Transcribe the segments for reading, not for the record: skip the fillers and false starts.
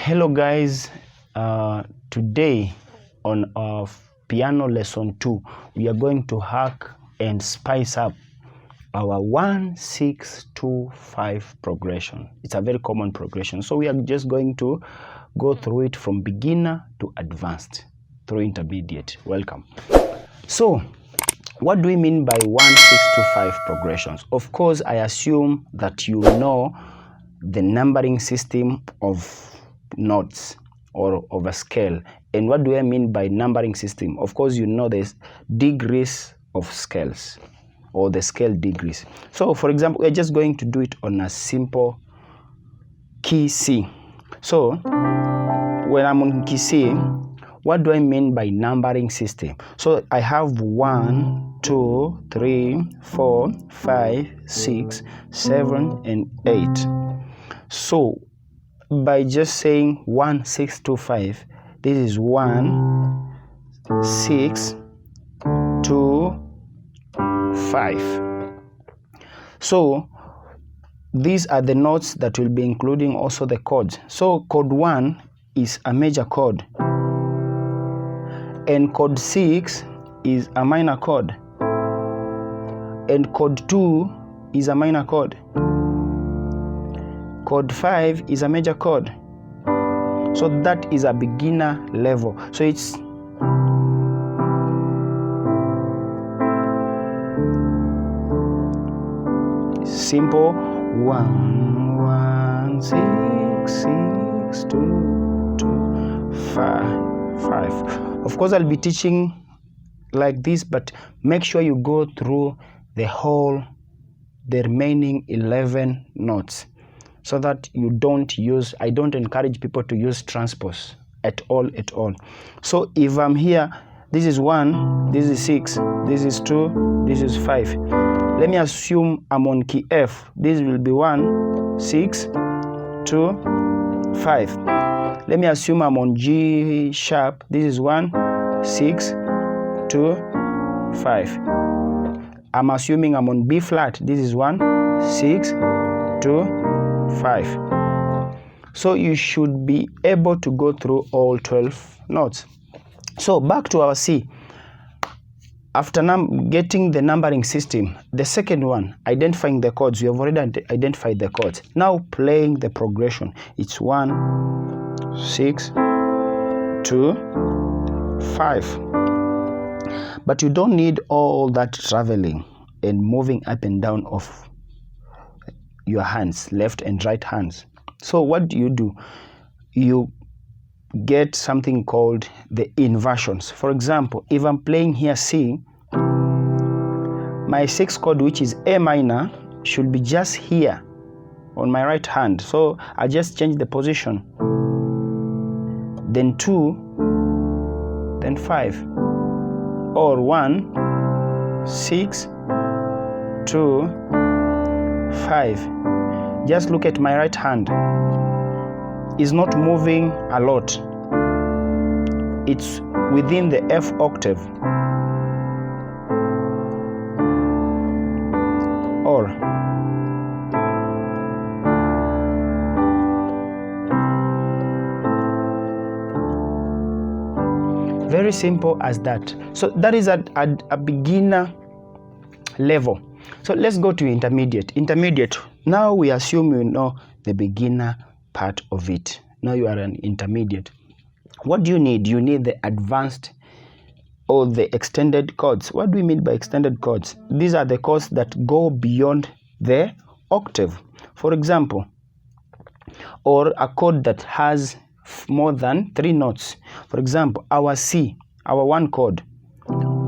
Hello guys, today on our piano lesson 2 we are going to hack and spice up our 1-6-2-5 progression. It's a very common progression, so we are just going to go through it from beginner to advanced through intermediate. Welcome. So what do we mean by 1-6-2-5 progressions? Of course, I assume that you know the numbering system of notes or of a scale. And what do I mean by numbering system? Of course, you know there's degrees of scales or the scale degrees. So for example, we're just going to do it on a simple key C. So when I'm on key C, what do I mean by numbering system? So I have 1, 2, 3, 4, 5, 6, 7, and 8. So by just saying 1-6-2-5, this is 1-6-2-5. So these are the notes that will be including also the chords. So chord 1 is a major chord, and chord 6 is a minor chord, and chord 2 is a minor chord. Chord 5 is a major chord. So that is a beginner level. So it's simple 1-1-6-6-2-2-5. Of course, I'll be teaching like this, but make sure you go through the remaining 11 notes, so that you don't use, I don't encourage people to use transpose at all. So if I'm here, this is 1, this is 6, this is 2, this is 5. Let me assume I'm on key F. This will be 1, 6, 2, 5. Let me assume I'm on G sharp. This is 1, 6, 2, 5. I'm assuming I'm on B flat. This is 1, 6, 2, 5. So you should be able to go through all 12 notes. So back to our C. After getting the numbering system, the second one, identifying the chords. We have already identified the chords. Now playing the progression. It's 1-6-2-5. But you don't need all that traveling and moving up and down of your hands, left and right hands. So what do? You get something called the inversions. For example, if I'm playing here C, my 6th chord, which is A minor, should be just here on my right hand. So I just change the position, then 2, then 5, or 1-6-2-5. Just look at my right hand. It's not moving a lot. It's within the F octave. Or very simple as that. So that is at a beginner level. So let's go to intermediate. Now we assume you know the beginner part of it. Now you are an intermediate. What do you need? You need the advanced or the extended chords. What do we mean by extended chords? These are the chords that go beyond the octave. For example, or a chord that has more than 3 notes. For example, our C, our 1 chord,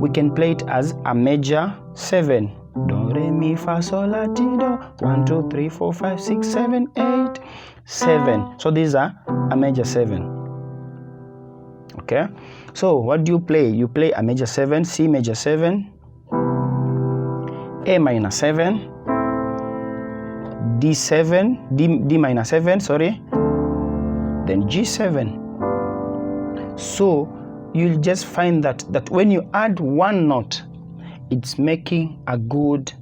we can play it as a major 7. Do, re, mi, fa, sol, la, ti, do. 1, 2, 3, 4, 5, 6, 7, 8, 7. So these are a major 7. Okay. So what do you play? You play a major 7, C major 7, A minor 7, D7, D minor 7, sorry, then G7. So you'll just find that when you add 1 note, it's making a good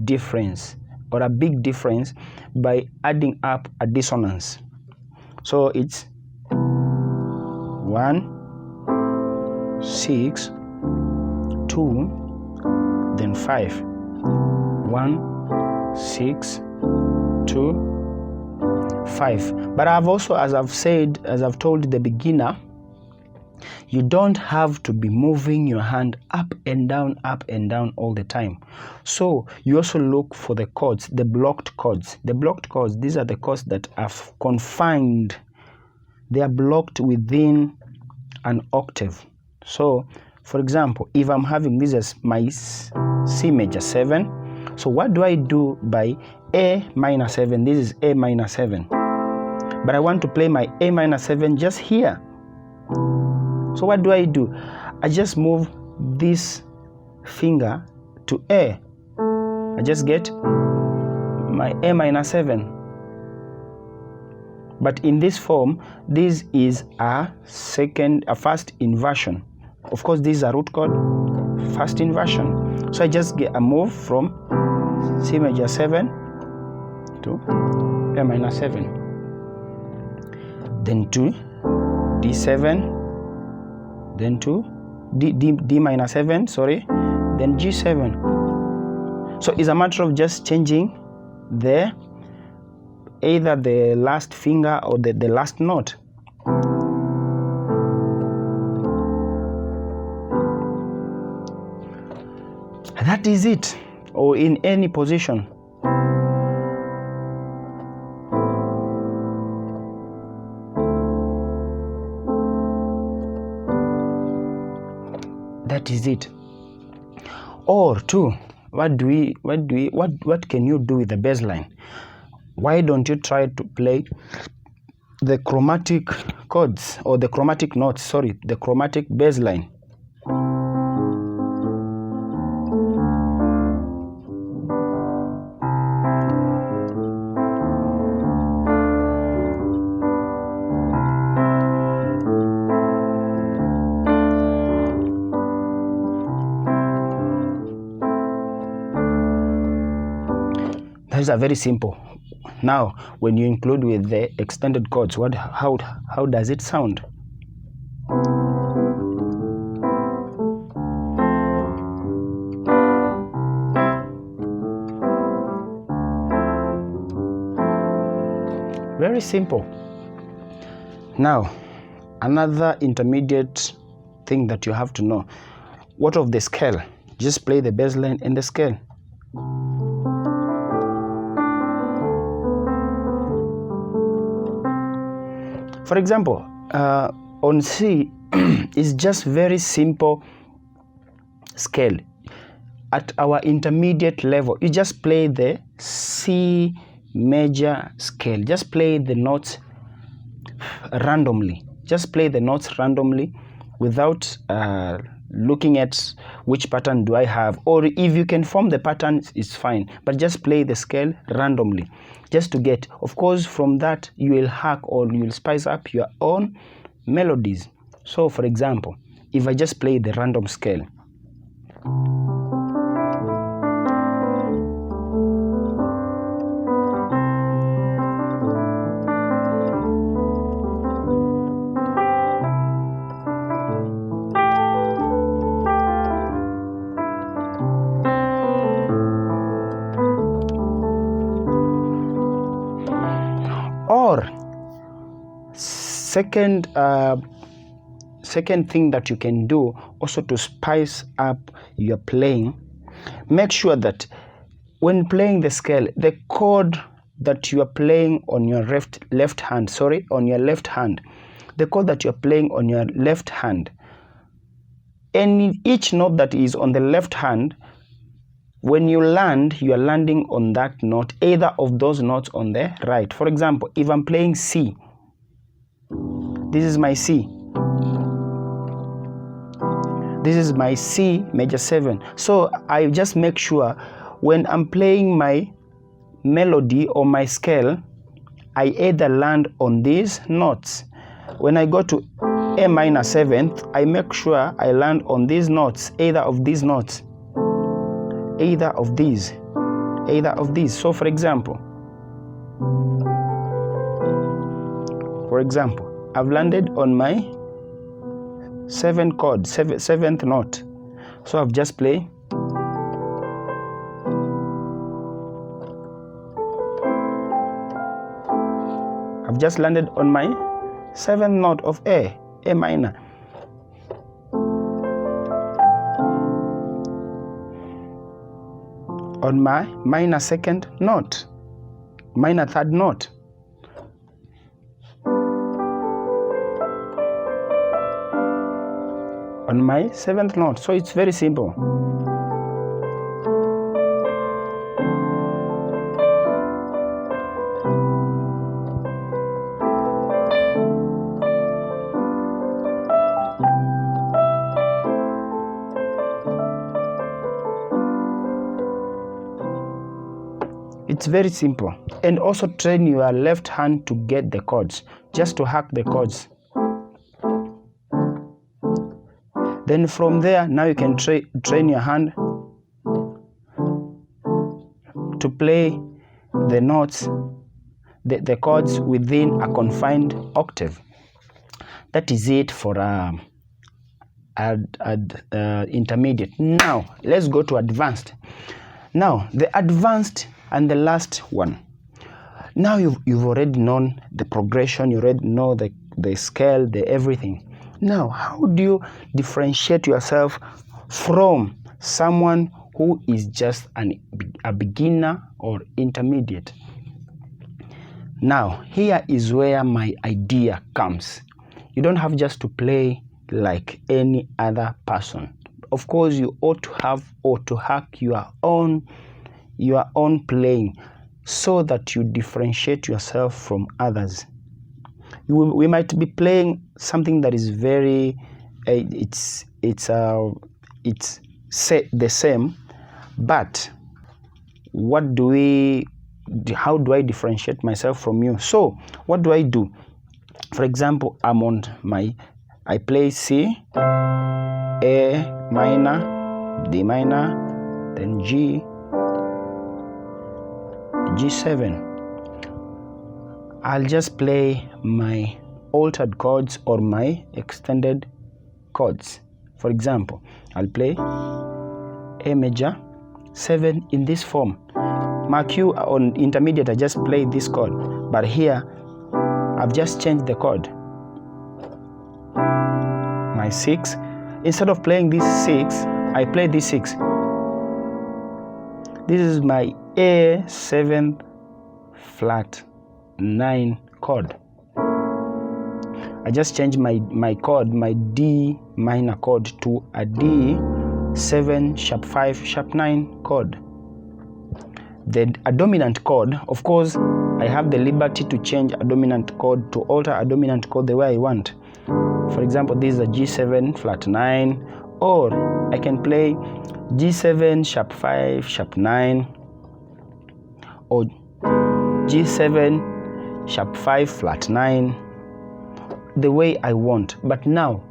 difference or a big difference by adding up a dissonance. So it's 1, 6, 2, then 5. 1, 6, 2, 5. But I've also, as I've told the beginner, you don't have to be moving your hand up and down all the time. So you also look for the chords, the blocked chords. The blocked chords, these are the chords that are confined. They are blocked within an octave. So, for example, if I'm having this as my C major 7, so what do I do by A minor 7? This is A minor 7. But I want to play my A minor 7 just here. So what do? I just move this finger to A. I just get my A minor 7. But in this form, this is a first inversion. Of course, this is a root chord, first inversion. So I just get a move from C major 7 to A minor 7. Then to D7. Then to D minor 7, sorry, then G7. So it's a matter of just changing either the last finger or the last note. That is it, or in any position. That is it. Or two, what can you do with the bass line? Why don't you try to play the chromatic chords, or the chromatic notes, sorry, the chromatic bass line? These are very simple. Now, when you include with the extended chords, how does it sound? Very simple. Now, another intermediate thing that you have to know. What of the scale? Just play the bass line in the scale. For example, on C, it's just very simple scale. At our intermediate level, you just play the C major scale. Just play the notes randomly. Just play the notes randomly without looking at which pattern do I have. Or if you can form the patterns, it's fine. But just play the scale randomly. Just to get, of course, from that you will hack or you will spice up your own melodies. So, for example, if I just play the random scale, or second thing that you can do also to spice up your playing, make sure that when playing the scale, the chord that you are playing on your left hand, the chord that you are playing on your left hand, each note that is on the left hand, when you land, you are landing on that note, either of those notes on the right. For example, if I'm playing C, this is my C. This is my C major 7. So I just make sure when I'm playing my melody or my scale, I either land on these notes. When I go to A minor 7th, I make sure I land on these notes, either of these notes. Either of these. So for example, I've landed on my 7th chord, 7th note. So I've just played. I've just landed on my 7th note of A minor. On my minor 2nd note, minor 3rd note. On my 7th note. So it's very simple. It's very simple. And also train your left hand to get the chords, just to hack the chords. Then from there, now you can train your hand to play the notes, the chords within a confined octave. That is it for intermediate. Now, let's go to advanced. Now, the advanced and the last one. Now you've already known the progression, you already know the scale, the everything. Now, how do you differentiate yourself from someone who is just a beginner or intermediate? Now, here is where my idea comes. You don't have just to play like any other person. Of course, you ought to have or to hack your own playing so that you differentiate yourself from others. We might be playing something that is very it's the same, but how do I differentiate myself from you? So what do I do? For example, I play C, A minor, D minor, then G7. I'll just play my altered chords or my extended chords. For example, I'll play A major 7 in this form. Mark you on intermediate, I just play this chord, but here I've just changed the chord. My 6, instead of playing this 6, I play this 6. This is my A7 flat 9 chord. I just changed my chord, my D minor chord, to a D7 sharp 5 sharp 9 chord. Then a dominant chord, of course, I have the liberty to change a dominant chord, to alter a dominant chord the way I want. For example, this is a G7 flat 9, or I can play G7 sharp 5 sharp 9, or G7 sharp 5 flat 9, the way I want. But now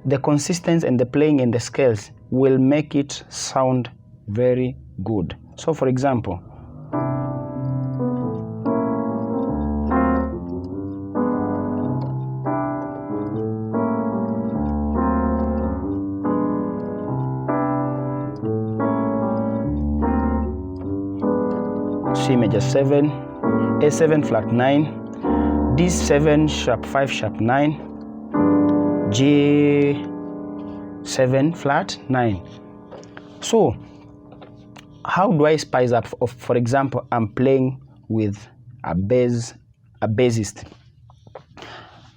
the consistency and the playing and the scales will make it sound very good. So for example, C major 7, A7 flat 9, D7 sharp 5 sharp 9, G7 flat 9. So how do I spice up? For example, I'm playing with a bassist.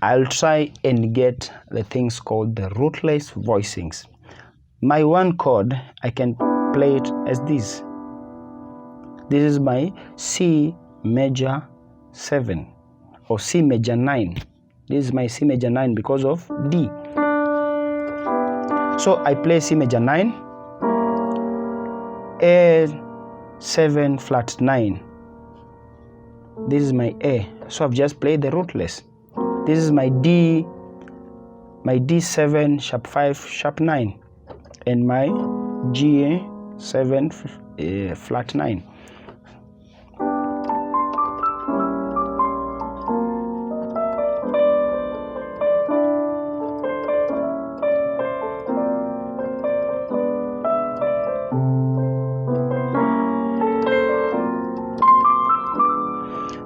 I'll try and get the things called the Rootless Voicings. My one chord, I can play it as this. This is my C major 7 or C major 9. This is my C major 9 because of D. So I play C major 9, A7 flat 9. This is my A. So I've just played the rootless. This is my D, my D7 sharp 5 sharp 9, and my G7 flat 9.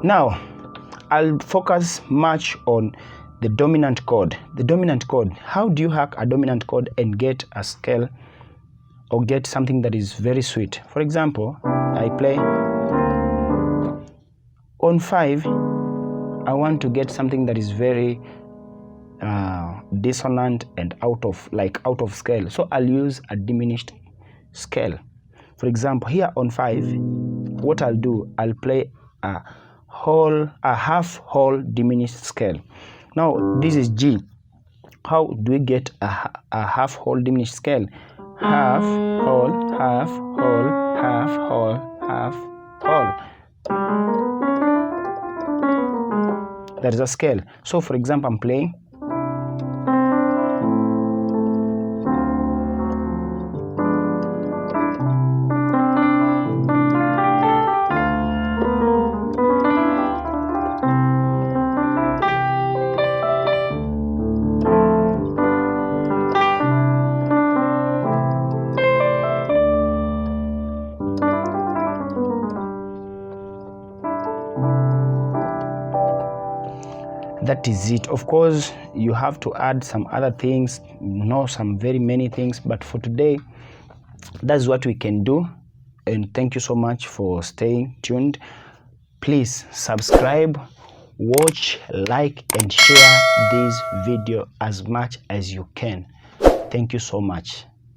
Now, I'll focus much on the dominant chord. The dominant chord. How do you hack a dominant chord and get a scale or get something that is very sweet? For example, I play on 5. I want to get something that is very dissonant and out of scale. So I'll use a diminished scale. For example, here on 5, what I'll do, I'll play a half whole diminished scale. Now this is G. How do we get a half whole diminished scale? Half whole, half whole, half whole, half whole. That is a scale. So for example, I'm playing that is it. Of course, you have to add some other things, some very many things, but for today, that's what we can do. And thank you so much for staying tuned. Please subscribe, watch, like, and share this video as much as you can. Thank you so much.